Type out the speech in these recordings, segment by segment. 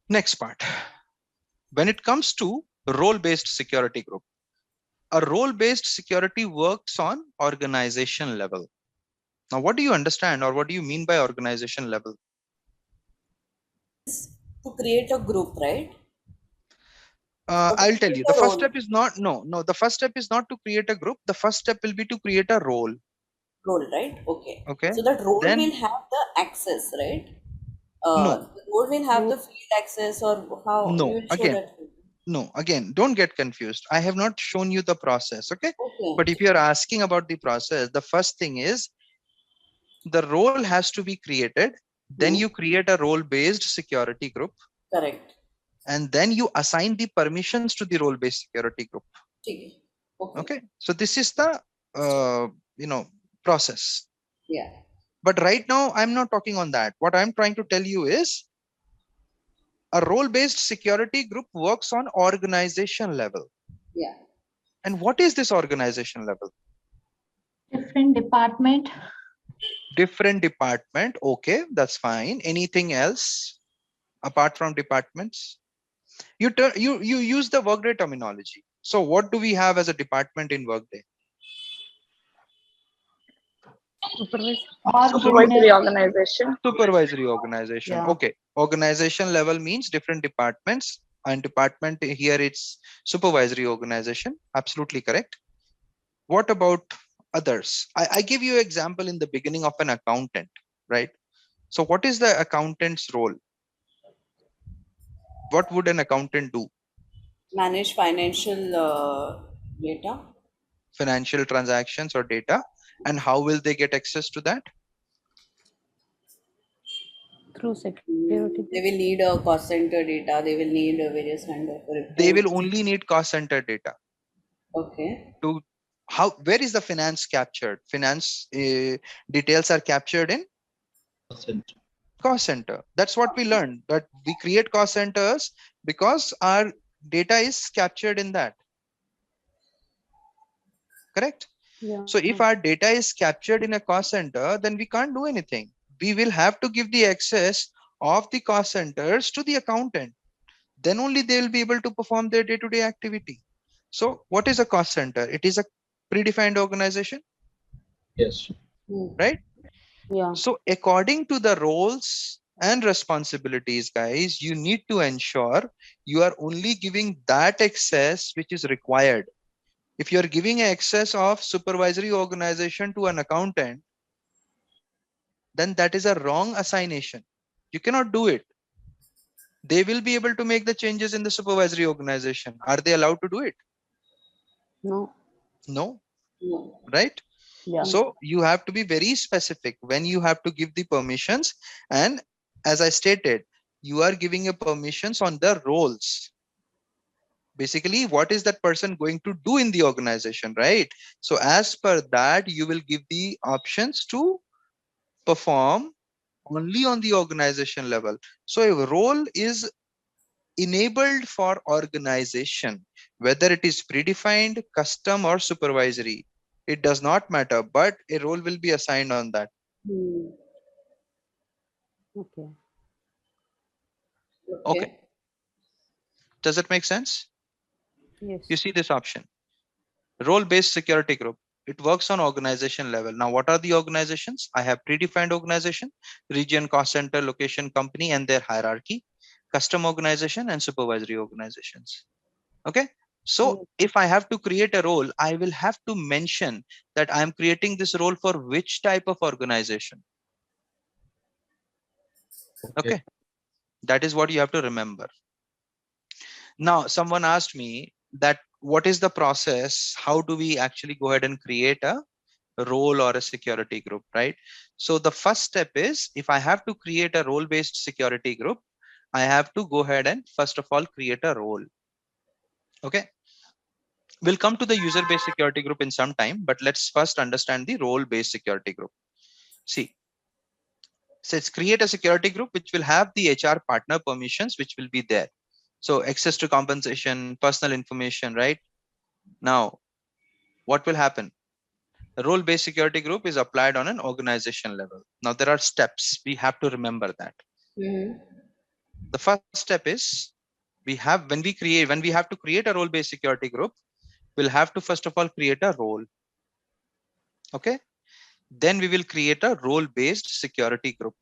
Next part. When it comes to role-based security group, a role-based security works on organization level. Now, what do you understand or what do you mean by organization level? To create a group, right? Or to I'll tell create you, the a first role. step is not, no, the first step is not to create a group. The first step will be to create a role. Role, right? Okay. Okay. So that role will Then, have the access, right? no, The role will have the Ro- field access, or how you no, will show again, that? no, again, don't get confused. I have not shown you the process. Okay. Okay. But if you're asking about the process, the first thing is the role has to be created. Then Hmm. you create a role-based security group. Correct. And then you assign the permissions to the role-based security group. Okay. Okay. Okay. So this is the, process. Yeah. But right now, I'm not talking on that. What I'm trying to tell you is a role-based security group works on organization level. Yeah. And what is this organization level? Different department. Different department. Okay, that's fine. Anything else apart from departments? You use the Workday terminology. So what do we have as a department in Workday? Organize. Supervisory organization. Supervisory organization. Yeah. Okay. Organization level means different departments, and department here it's supervisory organization. Absolutely correct. What about others? I give you an example in the beginning of an accountant, right? So what is the accountant's role? What would an accountant do? Manage financial data. Financial transactions or data. And how will they get access to that? Through security. They will need a cost center data. They will need various kind of They will reports. only need cost center data. Okay. To how, where is the finance captured? Finance details are captured in cost center. That's what we learned, that we create cost centers because our data is captured in that. Correct. Yeah. So if our data is captured in a cost center, then we can't do anything. We will have to give the access of the cost centers to the accountant. Then only they will be able to perform their day-to-day activity. So what is a cost center? It is a predefined organization. Yes. Hmm. Right. Yeah. So according to the roles and responsibilities, guys, you need to ensure you are only giving that access which is required. If you're giving access of supervisory organization to an accountant, then that is a wrong assignation. You cannot do it. They will be able to make the changes in the supervisory organization. Are they allowed to do it? No. No, No. right? Yeah. So you have to be very specific when you have to give the permissions. And as I stated, you are giving a permissions on the roles. Basically, what is that person going to do in the organization, right? So as per that, you will give the options to perform only on the organization level. So a role is enabled for organization, whether it is predefined, custom, or supervisory. It does not matter, but a role will be assigned on that. Hmm. Okay. Okay. Okay. Does it make sense? Yes. You see this option, role-based security group. It works on organization level. Now, what are the organizations? I have predefined organization, region, cost center, location, company, and their hierarchy, custom organization, and supervisory organizations. Okay. So Yes. if I have to create a role, I will have to mention that I'm creating this role for which type of organization. Okay. That is what you have to remember. Now, someone asked me that what is the process? How do we actually go ahead and create a role or a security group, right? So the first step is, if I have to create a role-based security group, I have to go ahead and first of all create a role. Okay. We'll come to the user-based security group in some time, but let's first understand the role-based security group. See, so let's create a security group which will have the HR partner permissions, which will be there. So access to compensation, personal information, right? Now, what will happen? A role-based security group is applied on an organization level. Now, there are steps. We have to remember that. Hmm. The first step is when we have to create a role-based security group, we'll have to first of all create a role. Okay. Then we will create a role-based security group.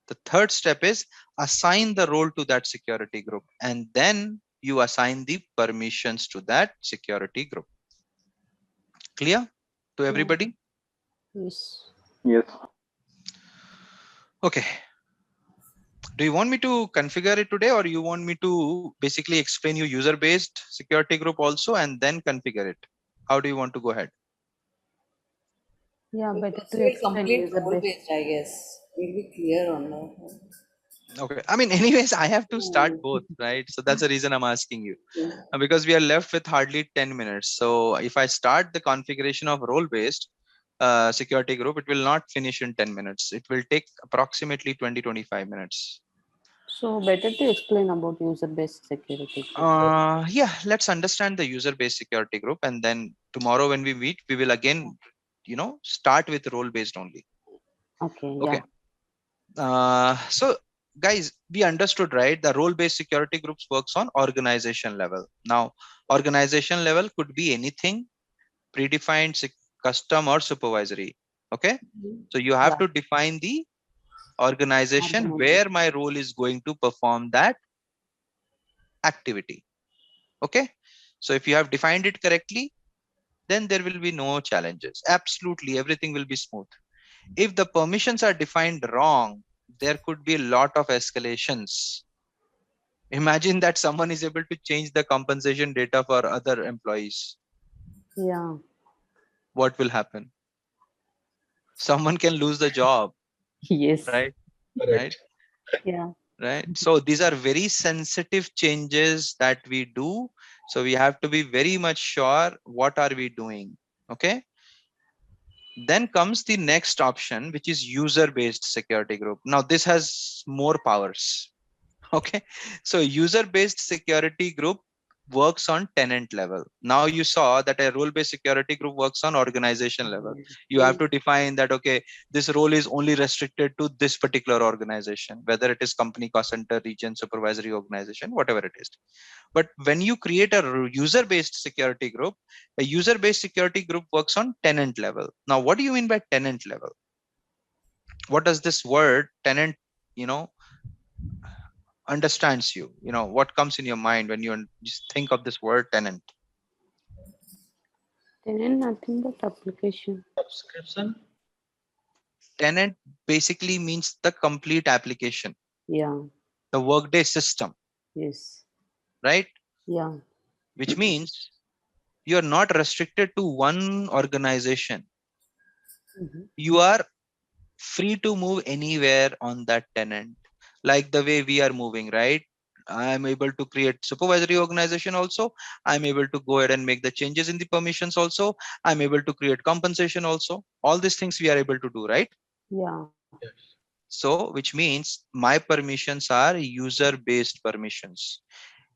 The third step is assign the role to that security group, and then you assign the permissions to that security group. Clear to Yeah. everybody? Yes. Yes. Okay. Do you want me to configure it today, or you want me to basically explain you user-based security group also and then configure it? How do you want to go ahead? Yeah, We better to proceed explain complete user role based. based, I guess. We'll be clear on that. Okay. I mean, anyways, I have to start both, right? So that's the reason I'm asking you. Because we are left with hardly 10 minutes. So if I start the configuration of role-based security group, it will not finish in 10 minutes. It will take approximately 20-25 minutes. So better to explain about user based security group. Yeah, let's understand the user-based security group, and then tomorrow when we meet, we will again, start with role-based only. Okay. Okay. Yeah. So guys, we understood, right? The role-based security groups works on organization level. Now, organization level could be anything predefined, custom, or supervisory. Okay. So you have Yeah. to define the organization Organization. where my role is going to perform that activity. Okay. So if you have defined it correctly, then there will be no challenges. Absolutely everything will be smooth. If the permissions are defined wrong, there could be a lot of escalations. Imagine that someone is able to change the compensation data for other employees. Yeah. What will happen? Someone can lose the job, Yes. right? Right? Correct. Yeah. Right. So these are very sensitive changes that we do. So we have to be very much sure what are we doing. Okay. Then comes the next option, which is user based security group. Now this has more powers. Okay. So user based security group works on tenant level. Now you saw that a role based security group works on organization level. You have to define that, okay, this role is only restricted to this particular organization, whether it is company, cost center, region, supervisory organization, whatever it is. But when you create a user based security group, a user based security group works on tenant level. Now what do you mean by tenant level? What does this word tenant, you know understands you? What comes in your mind when you just think of this word tenant? Then nothing but application. Subscription. Tenant basically means the complete application, Yeah. the Workday system, Yes. right? Yeah. Which means you are not restricted to one organization. Mm-hmm. You are free to move anywhere on that tenant, like the way we are moving, right? I'm able to create supervisory organization also. I'm able to go ahead and make the changes in the permissions also. I'm able to create compensation also. All these things we are able to do, right? Yeah. Yes. So which means my permissions are user based permissions.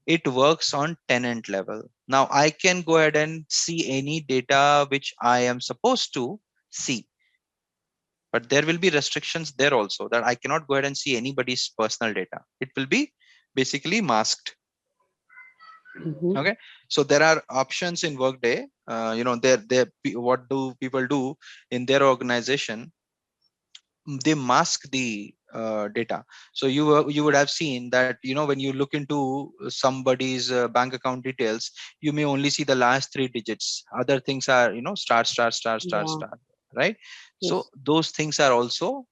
It works on tenant level. Now I can go ahead and see any data which I am supposed to see, but there will be restrictions there also, that I cannot go ahead and see anybody's personal data. It will be basically masked. Mm-hmm. Okay. So there are options in Workday. What do people do in their organization? They mask the data. So you would have seen that, when you look into somebody's bank account details, you may only see the last three digits. Other things are, star star star star Yeah. star, right? So Yes. those things are also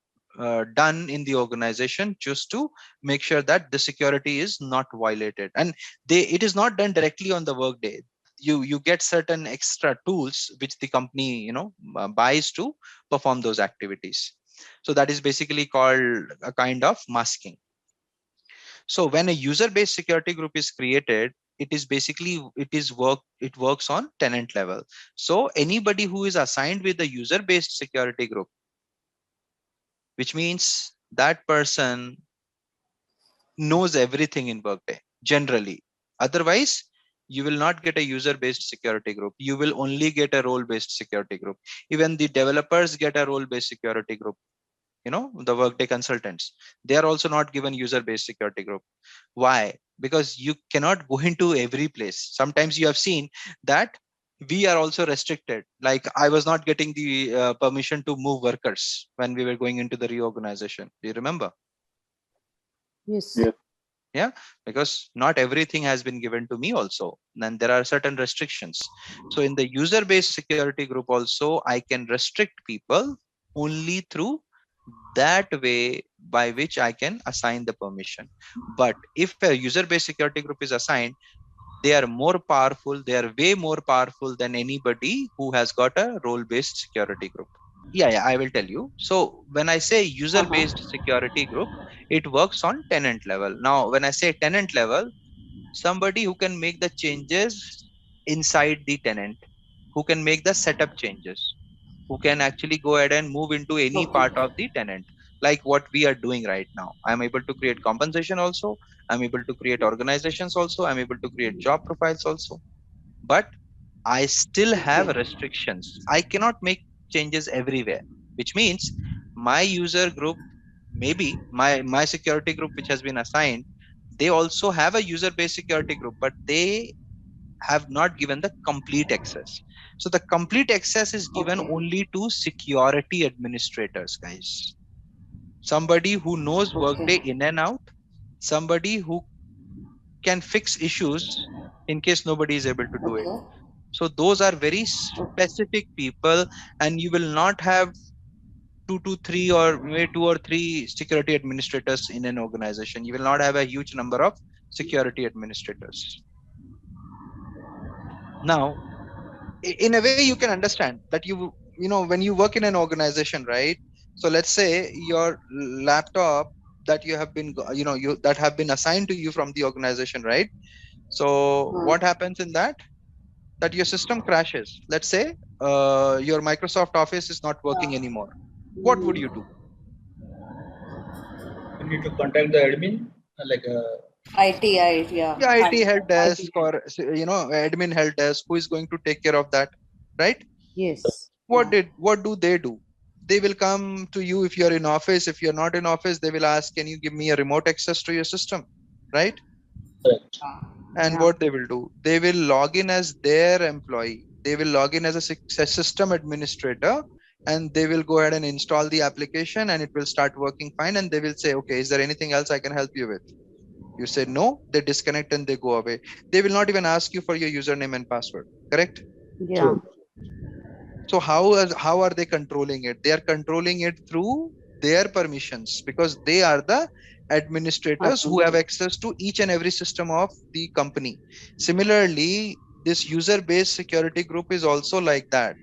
done in the organization just to make sure that the security is not violated, and it is not done directly on the Workday. You get certain extra tools which the company, buys to perform those activities. So that is basically called a kind of masking. So when a user based security group is created, it works on tenant level. So anybody who is assigned with the user based security group, which means that person knows everything in Workday generally. Otherwise, you will not get a user based security group. You will only get a role based security group. Even the developers get a role based security group. the Workday consultants, they are also not given user based security group. Why? Because you cannot go into every place. Sometimes you have seen that we are also restricted. Like I was not getting the permission to move workers when we were going into the reorganization. Do you remember? Yes. Yes. Yeah, because not everything has been given to me also, and there are certain restrictions. So in the user based security group also, I can restrict people only through that way by which I can assign the permission. But if a user based security group is assigned, they are more powerful, they are way more powerful than anybody who has got a role based security group. Yeah, I will tell you. So when I say user Uh-huh. based security group, it works on tenant level. Now when I say tenant level, somebody who can make the changes inside the tenant, who can make the setup changes, who can actually go ahead and move into any Okay. part of the tenant, like what we are doing right now. I'm able to create compensation also, I'm able to create organizations also, I'm able to create job profiles also. But I still have Okay. restrictions. I cannot make changes everywhere, which means my user group, maybe my security group which has been assigned, they also have a user based security group, but they have not given the complete access. So the complete access is given Okay. only to security administrators, guys. Somebody who knows Okay. Workday in and out, somebody who can fix issues in case nobody is able to do it. Okay. So those are very Okay. specific people, and you will not have two to three or maybe two or three security administrators in an organization. You will not have a huge number of security administrators. Now, in a way, you can understand that when you work in an organization, right? So let's say your laptop that you have been, you that have been assigned to you from the organization, right? So what Hmm. happens in that? That your system crashes. Let's say your Microsoft Office is not working anymore. What would you do? You need to contact the admin, like Yeah. Yeah, IT help IT desk help. or admin help desk. Who is going to take care of that, right? Yes. Yeah. What do they do? They will come to you if you're in office. If you're not in office, they will ask, can you give me a remote access to your system, right? correct. And Yeah. what they will do, they will log in as their employee, they will log in as a system administrator, and they will go ahead and install the application, and it will start working fine, and they will say, okay, is there anything else I can help you with? You say no, they disconnect and they go away. They will not even ask you for your username and password, correct? Yeah. True. So how are they controlling it? They are controlling it through their permissions, because they are the administrators who have Admin. access to each and every system of the company. Similarly, this user based security group is also like that.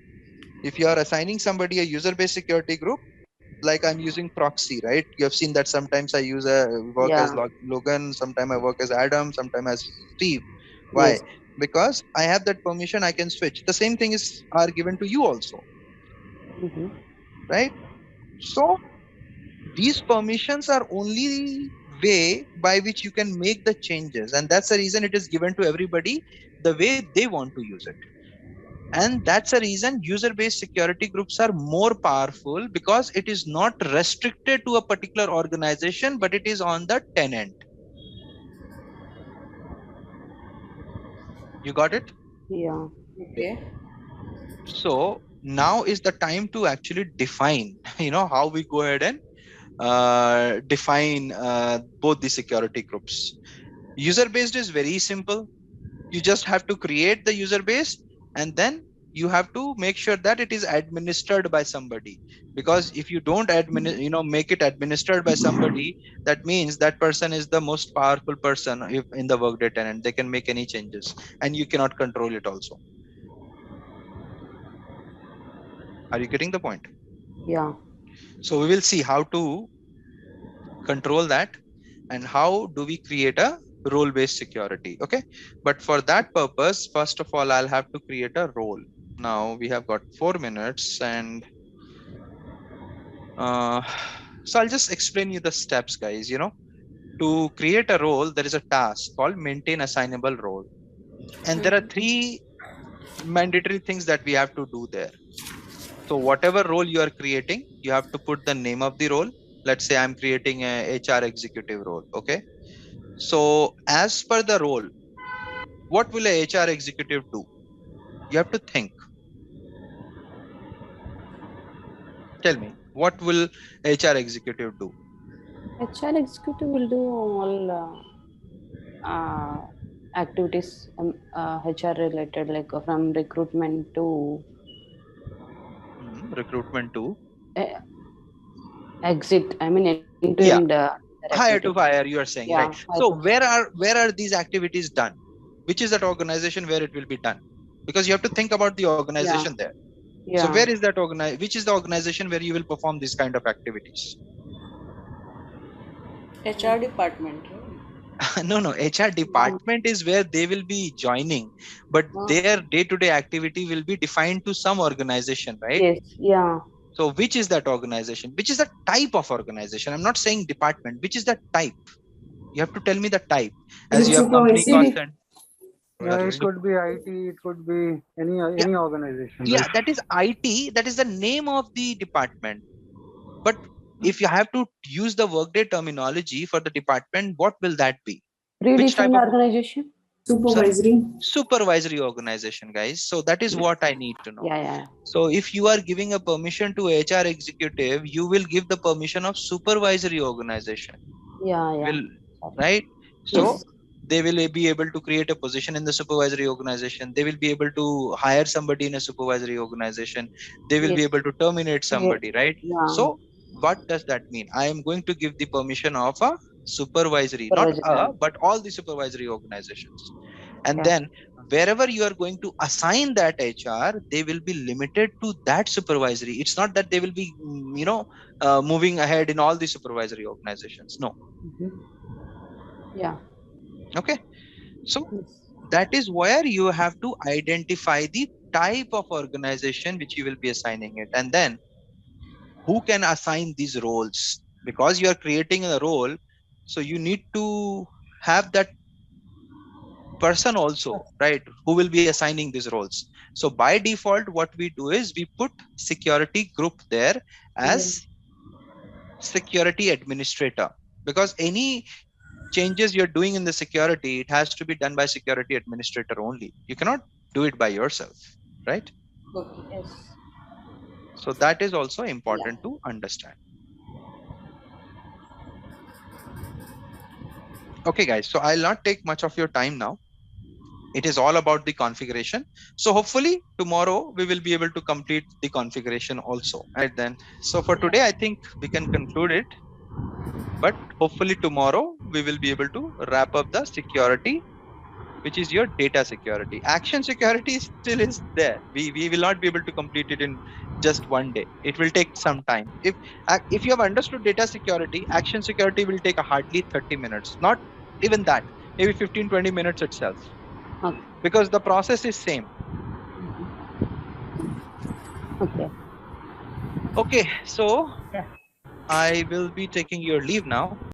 If you are assigning somebody a user based security group, like I'm using proxy, right? You have seen that sometimes I use a work as Yeah. Logan, sometimes I work as Adam, sometimes as Steve. Why? Yes. Because I have that permission, I can switch. The same thing is are given to you also, Mm-hmm. right? So these permissions are only way by which you can make the changes, and that's the reason it is given to everybody the way they want to use it. And that's the reason user based security groups are more powerful, because it is not restricted to a particular organization, but it is on the tenant. You got it? Yeah. Okay. So now is the time to actually define how we go ahead and define both the security groups. User based is very simple. You just have to create the user base, and then you have to make sure that it is administered by somebody. Because if you don't make it administered by somebody, that means that person is the most powerful person if in the Workday tenant. They can make any changes, and you cannot control it also. Are you getting the point? Yeah. So we will see how to control that, and how do we create a role based security. Okay, but for that purpose, first of all, I'll have to create a role. Now we have got 4 minutes, and uh, so I'll just explain you the steps, guys. To create a role, there is a task called maintain assignable role, and there are three mandatory things that we have to do there. So whatever role you are creating, you have to put the name of the role. Let's say I'm creating a HR executive role. Okay. So as per the role, what will a HR executive do? You have to think. Tell me, what will HR executive do? HR executive will do all activities HR related, like from recruitment to Recruitment too. uh, exit. I mean, end to end Yeah, their hire activities. to fire. You are saying, Yeah, right? I So could. where are these activities done? Which is that organization where it will be done? Because you have to think about the Yeah, organization there. So yeah. where is that which is the organization where you will perform these kind of activities? HR department, right? No, no, HR Mm, department is where they will be joining, but Ah, their day-to-day activity will be defined to some organization, right? yes, yeah. So which is that organization? Which is the type of organization? I'm not saying department. Which is the type? You have to tell me the type. As you have company cost supervisory. and Yeah, it so, could be IT, it could be yeah, any organization, yeah, right? that is IT. That is the name of the department. But if you have to use the workday terminology for the department, what will that be? Which type Predefined of organization. sorry? Supervisory. Supervisory organization, guys. So that is what I need to know. Yeah, yeah, So if you are giving a permission to HR executive, you will give the permission of supervisory organization. yeah, yeah. Will Sorry. right? So Yes, they will be able to create a position in the supervisory organization. They will be able to hire somebody in a supervisory organization. They will be yes. able to terminate Yeah, somebody, right? yeah. So what does that mean? I am going to give the permission of a supervisory, not Supervisory. a, but all the supervisory organizations. And Yeah. then wherever you are going to assign that HR, they will be limited to that supervisory. It's not that they will be, moving ahead in all the supervisory organizations. No. Mhm. Yeah. Okay. So Yes. that is where you have to identify the type of organization which you will be assigning it. And then who can assign these roles? Because you are creating a role. So you need to have that person also, right, who will be assigning these roles. So by default, what we do is we put security group there Yeah. as security administrator, because any changes you're doing in the security, it has to be done by security administrator only. You cannot do it by yourself, right? okay. Yes. So that is also Yeah. important to understand. Okay, guys, so I'll not take much of your time now. It is all about the configuration. So hopefully tomorrow we will be able to complete the configuration also. Right then. So for today, I think we can conclude it, but hopefully tomorrow we will be able to wrap up the security, which is your data security. Action security still is there. We will not be able to complete it in just one day. It will take some time. If you have understood data security, action security will take a hardly 30 minutes. Not even that, maybe 15-20 minutes itself, Okay. because the process is same. Okay. Okay, so I will be taking your leave now.